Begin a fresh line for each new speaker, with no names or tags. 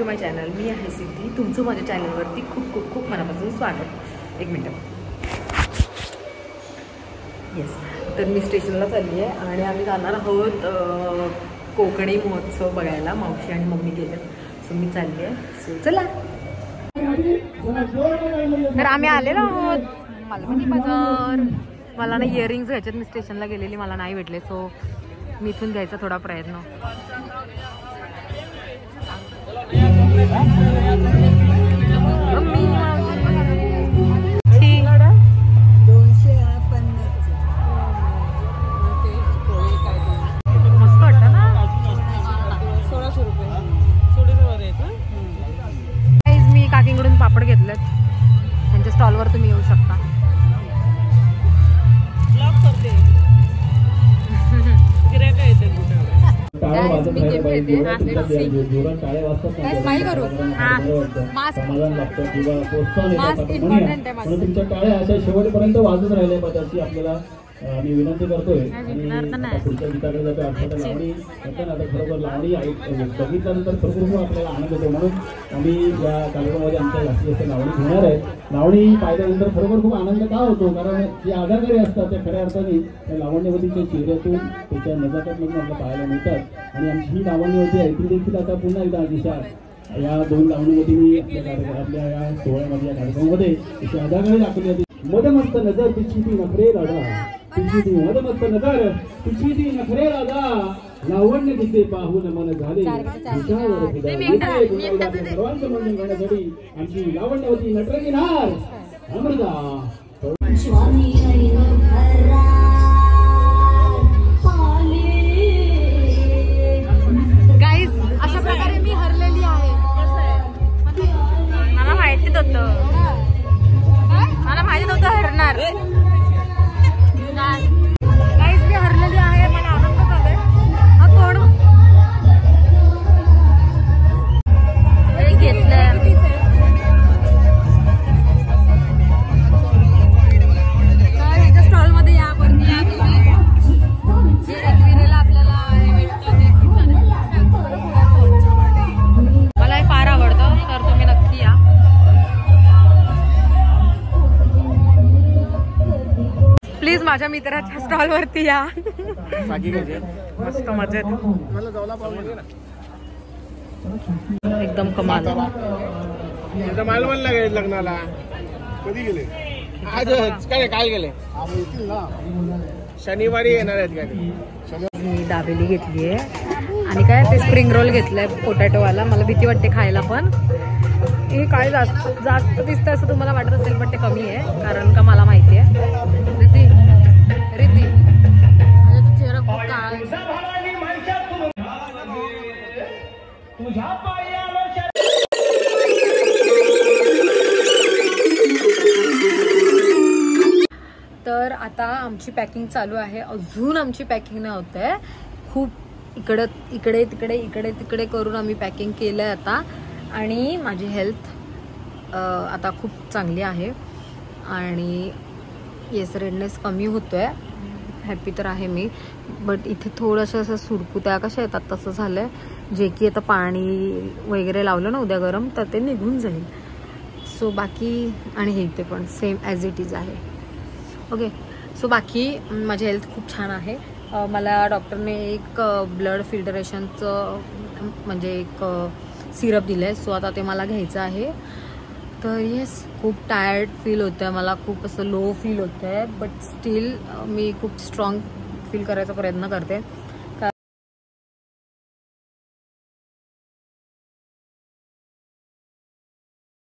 To my channel. मी आहे सिद्धी. तुमचं माझ्या चॅनलवरती खूप खूप खूप मनापासून स्वागत. एक मिनटं. येस, तर मी स्टेशनला चालली आहे आणि आम्ही जाणार आहोत कोकणी महोत्सव बघायला. मावशी आणि मम्मी गेले, सो मी चालली आहे. सो चला. तर आम्ही आलेलो आहोत मालवणी बाजार. मला ना इयरिंग्स घ्यायच्यात. मी स्टेशनला गेलेली, मला नाही भेटले, सो मी इथून घ्यायचा थोडा प्रयत्न. मस्त वाटतं ना. 1600 रुपये. मी काकींकडून पापड घेतलेत. त्यांच्या स्टॉलवर तुम्ही येऊ शकता. मी गेम खेळते. स्माइल करू. मास्क इम्पॉर्टंट आहे माझं.
तुमच्या टाळ्या अशा शेवटपर्यंत वाजत राहिल्या पाहिजे आपल्याला मी विनंती करतोय. पुढच्या गीताकडे जातो. अर्थात लावणी आता खरोखर लावणी बघितल्यानंतर खरोखर खूप आपल्याला आनंद होतो. म्हणून आम्ही या कार्यक्रमामध्ये आमच्या जास्तीत जास्त लावणी घेणार आहे. लावणी पाहिल्यानंतर खरोखर खूप आनंद का होतो, कारण जे आधारकारी असतात त्या खऱ्या अर्थाने त्या लावण्यवतीच्या चेहऱ्यातून त्याच्या नजाकतमधून आपल्याला पाहायला मिळतात. आणि आमची ही लावण्यवती आहे ती देखील आता पुन्हा एकदा दिशा या दोन लावणीवतींनी आपल्या या सोहळ्यामध्ये या कार्यक्रमामध्ये अशी आधारकारी दाखवली होती. मदमस्त नजर तिची ती नखरे राधा, तिची ती मदमस्त नजर तिची ती नखरे राधा, लावण्य दिसे पाहून मन झाले सर्वांचं मनोरंजन करण्यासाठी आमची लावण्यवती नटरंगी नार अमृता.
गाईज, अशा प्रकारे मी हरलेली आहे. मला माहितीच होतं, मला माहिती नव्हतं हरणार. गाईज, मी हरलेली आहे. मला आनंद झालाय. हा कोण घेतलंय ह्याच्या स्टॉल मध्ये या वरती जे एकविरेला आपल्याला मला हे फार आवडतं, तर तुम्ही नक्की या. प्लीज माझ्या मित्राच्या स्टॉल वरती या. मस्त मजेत, एकदम कमाल.
मालवणला गेले लग्नाला. कधी गेले? आज काय काल गेले. शनिवारी येणार आहेत काय.
मी दाबेली घेतली आहे आणि काय ते स्प्रिंग रोल घेतलाय पोटॅटोवाला. मला भीती वाटते खायला, पण हे काय जास्त दिसतं असं तुम्हाला वाटत असेल, पण ते कमी आहे कारण का मला माहिती आहे. रिद्धी रिद्धी माझा चेहरा खूप काळा. तर आता आमची पॅकिंग चालू आहे. अजून आमची पॅकिंग नाही होत आहे. खूप इकडे तिकडे तिकडे करून आम्ही पॅकिंग केलं आहे आता. आणि माझी हेल्थ आता खूप चांगली आहे आणि येस, रेडनेस कमी होतो आहे. हॅपी तर आहे मी, बट इथे थोडंसं असं सुरकुत्या कशा येतात तसं झालं आहे, जे की आता पाणी वगैरे लावलं ना उद्या गरम तर ते निघून जाईल. सो बाकी, आणि हे इथे पण सेम ॲज इट इज आहे. ओके, सो बाकी माझी हेल्थ खूप छान आहे. मला डॉक्टरने एक ब्लड फिल्टरेशनचं म्हणजे एक सिरप दिलं आहे, सो आता ते मला घ्यायचं आहे. तर येस, खूप टायर्ड फील होतं आहे मला, खूप असं लो फील होतं आहे, बट स्टील मी खूप स्ट्रॉंग फील करायचा प्रयत्न करते.